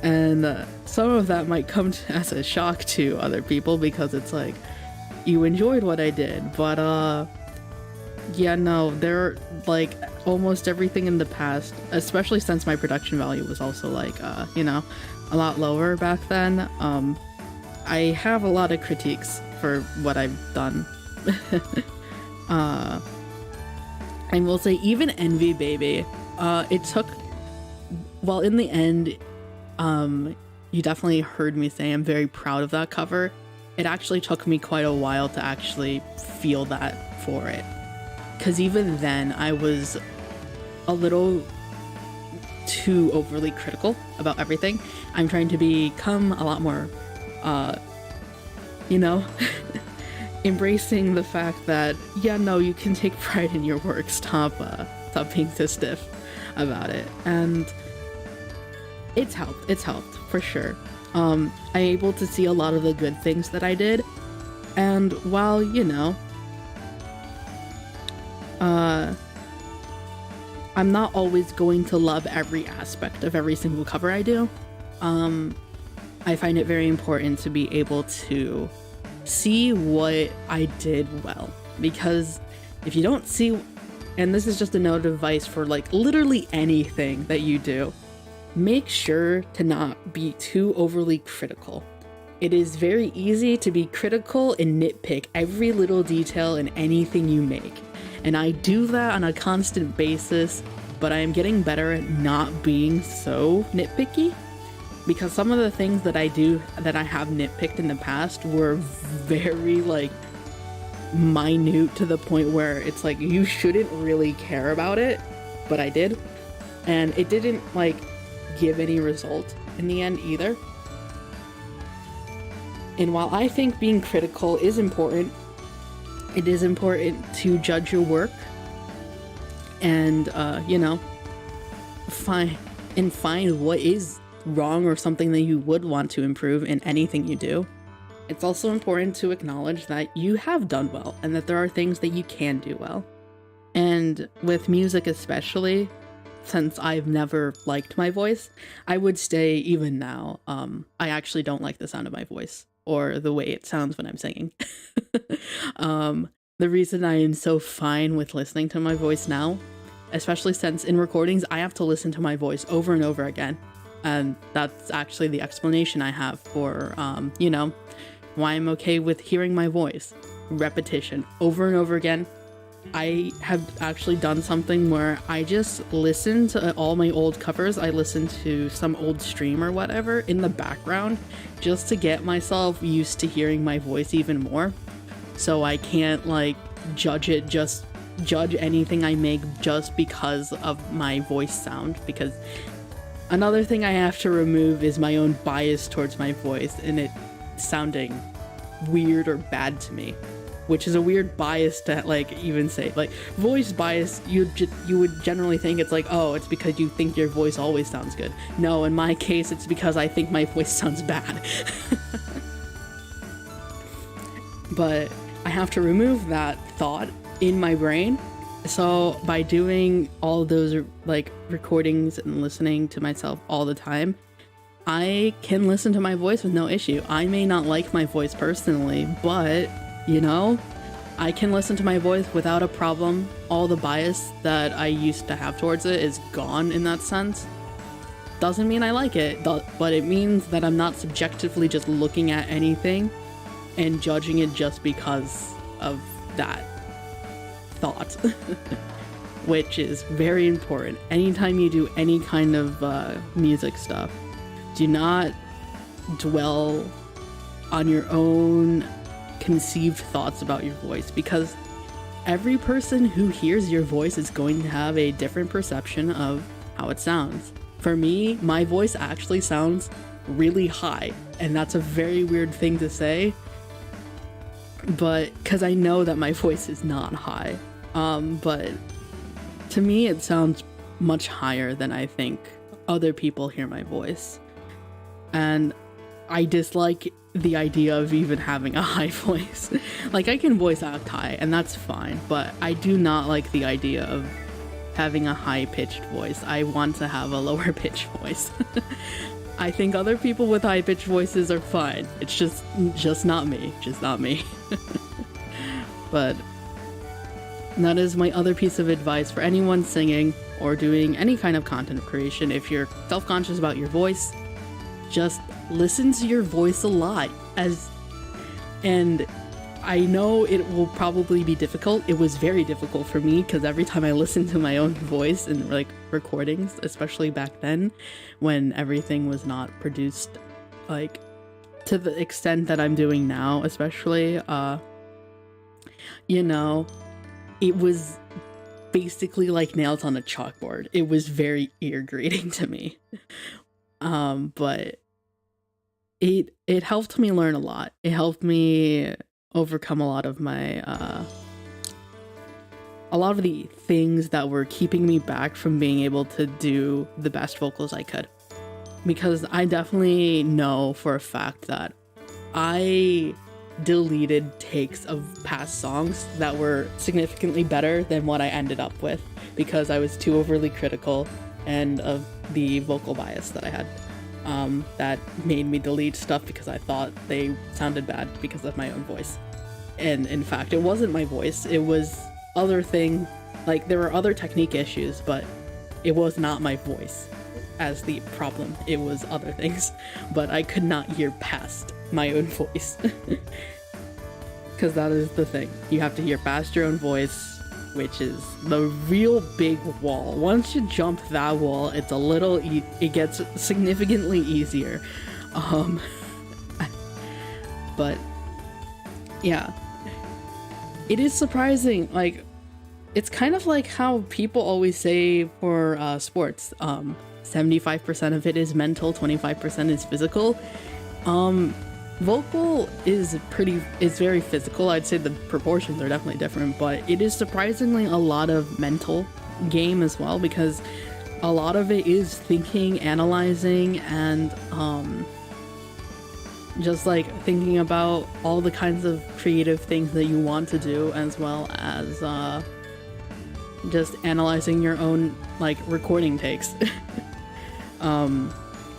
And some of that might come as a shock to other people, because it's like, you enjoyed what I did, but yeah, no, there, like, almost everything in the past, especially since my production value was also like, you know, a lot lower back then, I have a lot of critiques for what I've done. I will say even Envy Baby, it took, well, in the end, you definitely heard me say I'm very proud of that cover. It actually took me quite a while to actually feel that for it. Because even then, I was a little too overly critical about everything. I'm trying to become a lot more, you know, embracing the fact that, yeah, no, you can take pride in your work. Stop being so stiff about it. And it's helped for sure. I'm able to see a lot of the good things that I did, and while, you know, I'm not always going to love every aspect of every single cover I do, I find it very important to be able to see what I did well, because if you don't see, and this is just a note of advice for like literally anything that you do, make sure to not be too overly critical. It is very easy to be critical and nitpick every little detail in anything you make. And I do that on a constant basis, but I am getting better at not being so nitpicky, because some of the things that I do that I have nitpicked in the past were very like minute to the point where it's like you shouldn't really care about it, but I did. And it didn't like give any result in the end either. And while I think being critical is important, it is important to judge your work and you know, find what is wrong or something that you would want to improve in anything you do. It's also important to acknowledge that you have done well and that there are things that you can do well. And with music especially, since I've never liked my voice, I would say even now, I actually don't like the sound of my voice or the way it sounds when I'm singing. The reason I am so fine with listening to my voice now, especially since in recordings, I have to listen to my voice over and over again. And that's actually the explanation I have for, you know, why I'm okay with hearing my voice. Repetition over and over again. I have actually done something where I just listen to all my old covers. I listen to some old stream or whatever in the background just to get myself used to hearing my voice even more. So I can't like judge anything I make just because of my voice sound. Because another thing I have to remove is my own bias towards my voice and it sounding weird or bad to me. Which is a weird bias to like even say. Like voice bias, you would generally think it's like, oh, it's because you think your voice always sounds good. No, in my case, it's because I think my voice sounds bad. But I have to remove that thought in my brain. So by doing all those like recordings and listening to myself all the time, I can listen to my voice with no issue. I may not like my voice personally, but you know, I can listen to my voice without a problem. All the bias that I used to have towards it is gone in that sense. Doesn't mean I like it, but it means that I'm not subjectively just looking at anything and judging it just because of that thought. Which is very important. Anytime you do any kind of music stuff, do not dwell on your own conceived thoughts about your voice, because every person who hears your voice is going to have a different perception of how it sounds. For me, my voice actually sounds really high, and that's a very weird thing to say, but because I know that my voice is not high, but to me it sounds much higher than I think other people hear my voice. And I dislike the idea of even having a high voice. Like, I can voice act high, and that's fine, but I do not like the idea of having a high-pitched voice. I want to have a lower-pitched voice. I think other people with high-pitched voices are fine. It's just not me. Just not me. But that is my other piece of advice for anyone singing or doing any kind of content creation. If you're self-conscious about your voice, just listen to your voice a lot, and I know it will probably be difficult. It was very difficult for me because every time I listened to my own voice in like recordings, especially back then when everything was not produced like to the extent that I'm doing now, especially, you know, it was basically like nails on a chalkboard. It was very ear grating to me. But it helped me learn a lot. It helped me overcome a lot of my a lot of the things that were keeping me back from being able to do the best vocals I could. Because I definitely know for a fact that I deleted takes of past songs that were significantly better than what I ended up with because I was too overly critical and of the vocal bias that I had. That made me delete stuff because I thought they sounded bad because of my own voice. And in fact, it wasn't my voice, it was other thing, like there were other technique issues, but it was not my voice as the problem, it was other things. But I could not hear past my own voice. Because that is the thing, you have to hear past your own voice, which is the real big wall. Once you jump that wall, it's a little, it gets significantly easier. But yeah, it is surprising. Like, it's kind of like how people always say for sports, 75% of it is mental, 25% is physical. Vocal is very physical. I'd say the proportions are definitely different, but it is surprisingly a lot of mental game as well, because a lot of it is thinking, analyzing, and just like thinking about all the kinds of creative things that you want to do, as well as just analyzing your own like recording takes.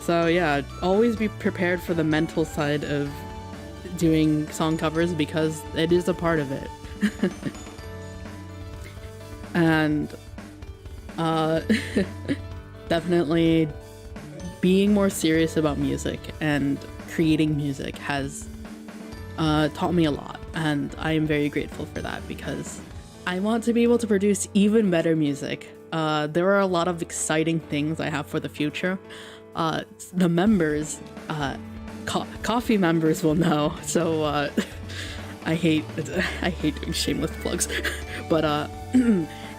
So yeah, always be prepared for the mental side of doing song covers because it is a part of it. And definitely being more serious about music and creating music has taught me a lot, and I am very grateful for that because I want to be able to produce even better music. There are a lot of exciting things I have for the future. The members, coffee members will know, so I hate doing shameless plugs, but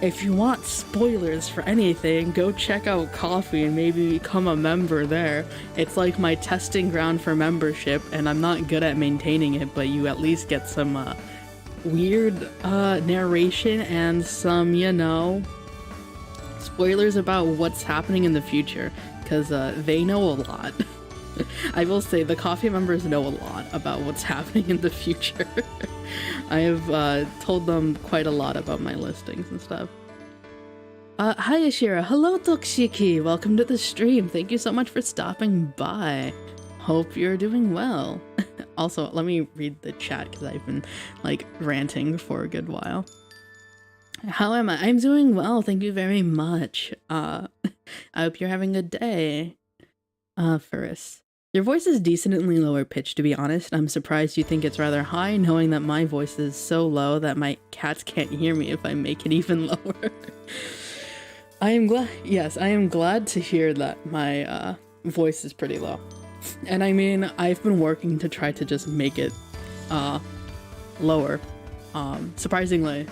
if you want spoilers for anything, go check out Coffee and maybe become a member there. It's like my testing ground for membership, and I'm not good at maintaining it, but you at least get some weird narration and some, you know, spoilers about what's happening in the future, because they know a lot. I will say the Coffee members know a lot about what's happening in the future. I have told them quite a lot about my listings and stuff. Hi Ashira, hello Tokshiki, welcome to the stream. Thank you so much for stopping by. Hope you're doing well. Also, let me read the chat because I've been like ranting for a good while. How am I? I'm doing well, thank you very much. I hope you're having a good day. Ferris. Your voice is decently lower pitched, to be honest. I'm surprised you think it's rather high, knowing that my voice is so low that my cats can't hear me if I make it even lower. I am glad to hear that my voice is pretty low. And I mean, I've been working to try to just make it lower. Surprisingly,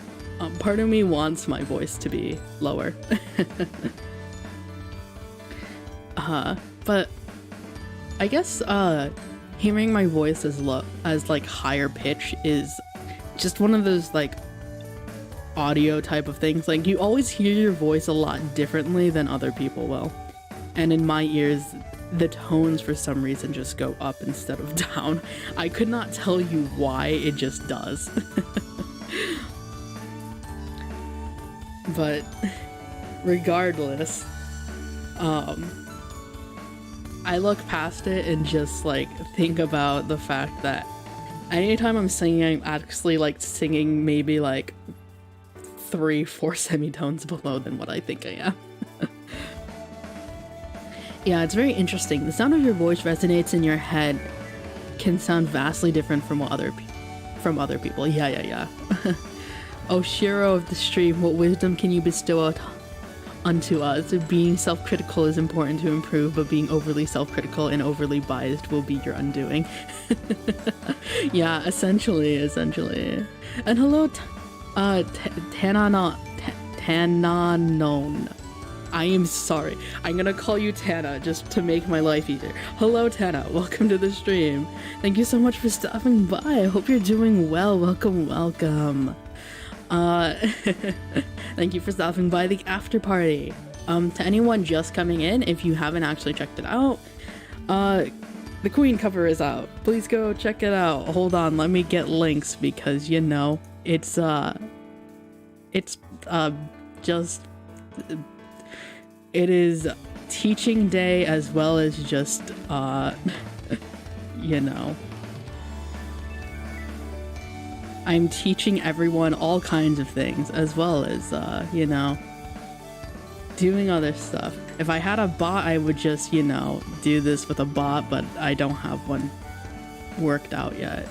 part of me wants my voice to be lower. But I guess hearing my voice as low, as like higher pitch, is just one of those like audio type of things. Like you always hear your voice a lot differently than other people will, and in my ears the tones for some reason just go up instead of down. I could not tell you why, it just does. But regardless, I look past it and just like think about the fact that anytime I'm singing, I'm actually like singing maybe like 3-4 semitones below than what I think I am. Yeah, it's very interesting. The sound of your voice resonates in your head can sound vastly different from what other from other people. Yeah. Oh, Shiro of the stream, what wisdom can you bestow unto us? Being self-critical is important to improve, but being overly self-critical and overly biased will be your undoing. Yeah, essentially. And hello, Tananon. I am sorry. I'm gonna call you Tana just to make my life easier. Hello, Tana. Welcome to the stream. Thank you so much for stopping by. I hope you're doing well. Welcome. Thank you for stopping by the after party. To anyone just coming in, if you haven't actually checked it out, the Queen cover is out. Please go check it out. Hold on, let me get links because you know it's just it is teaching day as well as just you know, I'm teaching everyone all kinds of things as well as you know, doing other stuff. If I had a bot, I would just, you know, do this with a bot, but I don't have one worked out yet.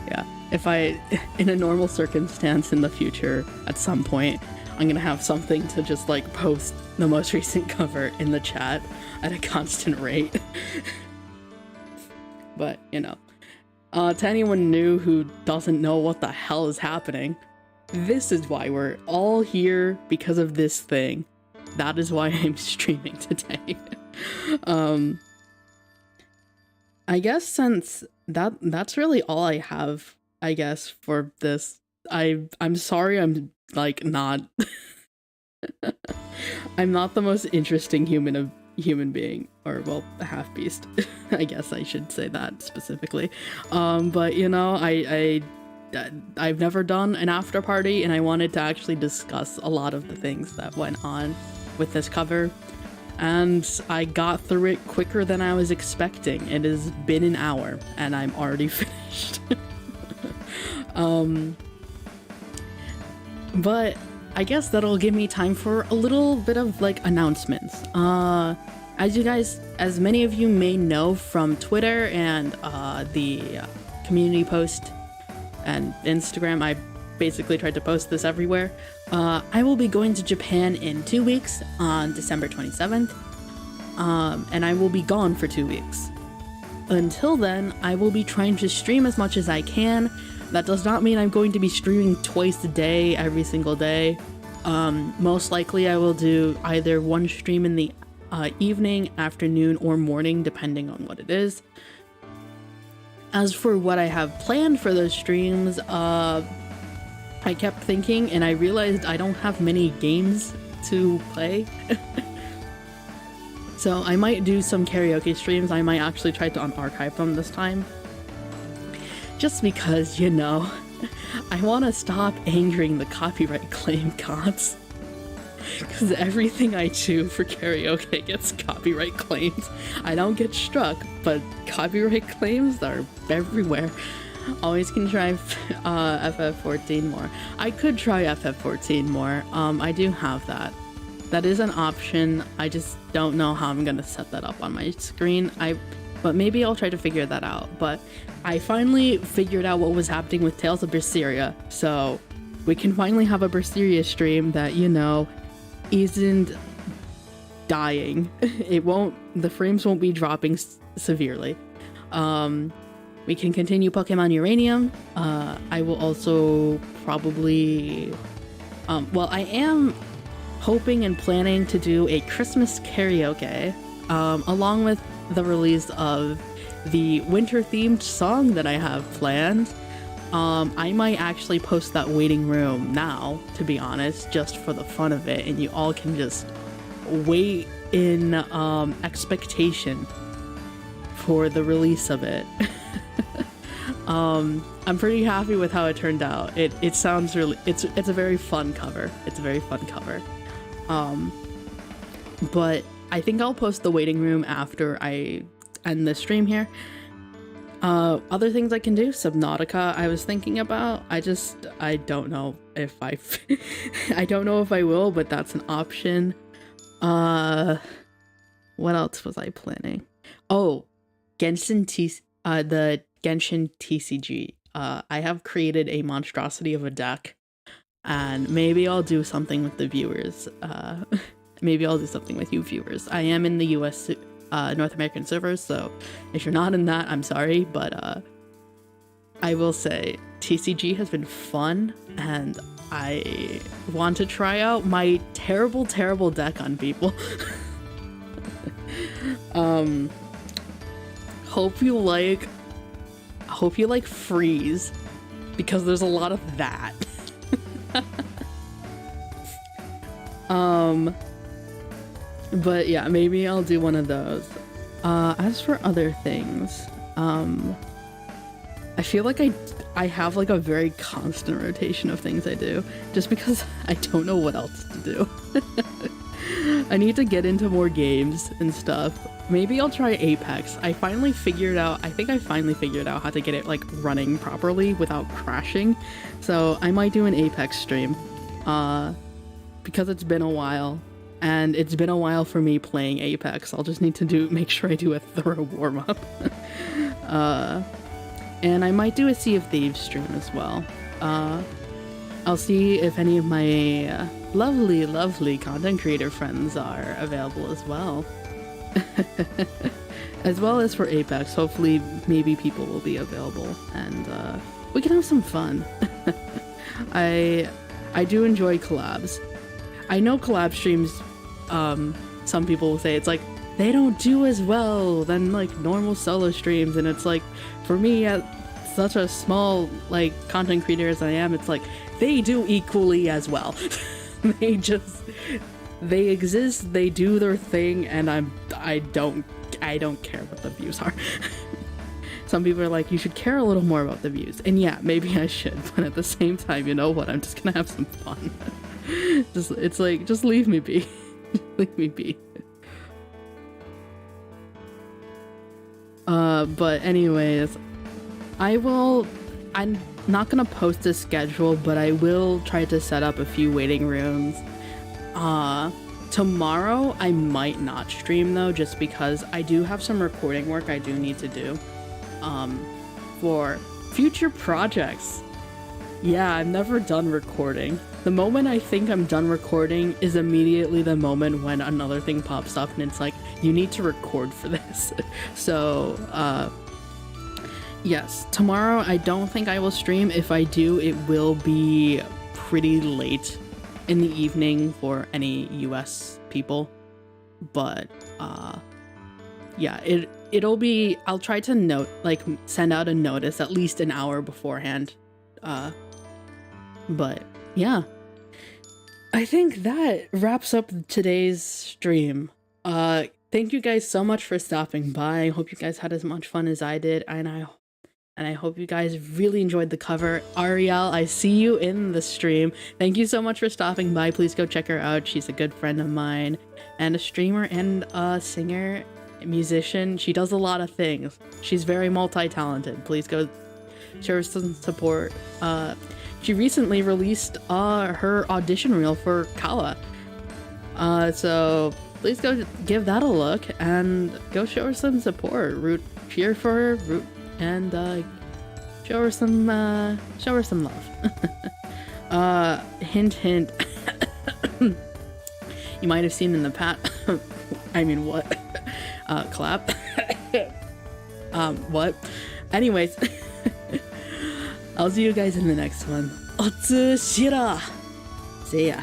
Yeah, if I, in a normal circumstance in the future, at some point, I'm gonna have something to just like post the most recent cover in the chat at a constant rate. But, you know. To anyone new who doesn't know what the hell is happening, this is why we're all here, because of this thing. That is why I'm streaming today. I guess since that's really all I have, I guess, for this. I'm sorry I'm like not I'm not the most interesting human being, or well, a half beast. I guess I should say that specifically. But you know, I've never done an after party, and I wanted to actually discuss a lot of the things that went on with this cover, and I got through it quicker than I was expecting. It has been an hour and I'm already finished. But I guess that'll give me time for a little bit of like announcements. As many of you may know from Twitter and the community post and Instagram, I basically tried to post this everywhere. I will be going to Japan in 2 weeks on December 27th, and I will be gone for 2 weeks. Until then, I will be trying to stream as much as I can. That does not mean I'm going to be streaming twice a day, every single day. Most likely I will do either one stream in the evening, afternoon, or morning, depending on what it is. As for what I have planned for those streams, I kept thinking and I realized I don't have many games to play. So I might do some karaoke streams. I might actually try to unarchive them this time. Just because, you know, I want to stop angering the copyright claim gods. Because everything I do for karaoke gets copyright claims. I don't get struck, but copyright claims are everywhere. Always can try FF14 more. I could try FF14 more. I do have that. That is an option. I just don't know how I'm gonna set that up on my screen. But maybe I'll try to figure that out. But I finally figured out what was happening with Tales of Berseria, so we can finally have a Berseria stream that, you know, isn't dying. The frames won't be dropping severely. We can continue Pokemon Uranium. I will also probably, well, I am hoping and planning to do a Christmas karaoke, along with the release of the winter-themed song that I have planned. I might actually post that waiting room now, to be honest, just for the fun of it, and you all can just wait in expectation for the release of it. I'm pretty happy with how it turned out. It sounds really, it's a very fun cover. It's a very fun cover. But I think I'll post the waiting room after I end the stream here. Other things I can do, Subnautica I was thinking about. I don't know if I don't know if I will, but that's an option. What what else was I planning? Oh, the Genshin TCG. I have created a monstrosity of a deck, and maybe I'll do something with the viewers. Maybe I'll do something with you viewers. I am in the US, North American servers, so if you're not in that, I'm sorry, but I will say TCG has been fun, and I want to try out my terrible, terrible deck on people. Hope you like Freeze, because there's a lot of that. But yeah, maybe I'll do one of those. As for other things, I feel like I have like a very constant rotation of things I do, just because I don't know what else to do. I need to get into more games and stuff. Maybe I'll try Apex. I think I finally figured out how to get it like running properly without crashing. So I might do an Apex stream, because it's been a while, and it's been a while for me playing Apex. I'll just need to make sure I do a thorough warm-up. And I might do a Sea of Thieves stream as well. I'll see if any of my lovely, lovely content creator friends are available as well. As well as for Apex. Hopefully, maybe people will be available, and we can have some fun. I do enjoy collabs. I know collab streams, some people will say it's like, they don't do as well than like normal solo streams, and it's like, for me, as such a small like content creator as I am, it's like, they do equally as well. They exist, they do their thing, and I don't care what the views are. Some people are like, you should care a little more about the views, and yeah, maybe I should, but at the same time, you know what, I'm just gonna have some fun. It's like, just leave me be. Leave me be. But anyways, I'm not gonna post a schedule, but I will try to set up a few waiting rooms. Tomorrow I might not stream though, just because I do have some recording work I do need to do, for future projects. Yeah, I'm never done recording. The moment I think I'm done recording is immediately the moment when another thing pops up and it's like, you need to record for this. So, yes, tomorrow I don't think I will stream. If I do, it will be pretty late in the evening for any US people. But, yeah, it'll be, I'll try to send out a notice at least an hour beforehand. But yeah, I think that wraps up today's stream. Thank you guys so much for stopping by. I hope you guys had as much fun as I did, and I hope you guys really enjoyed the cover. Ariel, I see you in the stream. Thank you so much for stopping by. Please go check her out. She's a good friend of mine, and a streamer and a singer, a musician. She does a lot of things. She's very multi-talented. Please go show her some support. She recently released her audition reel for Kala. So please go give that a look and go show her some support. Cheer for her, and show her some love. Hint, hint. You might have seen in the I mean, what? Clap. What? Anyways. I'll see you guys in the next one. Otsushira! See ya.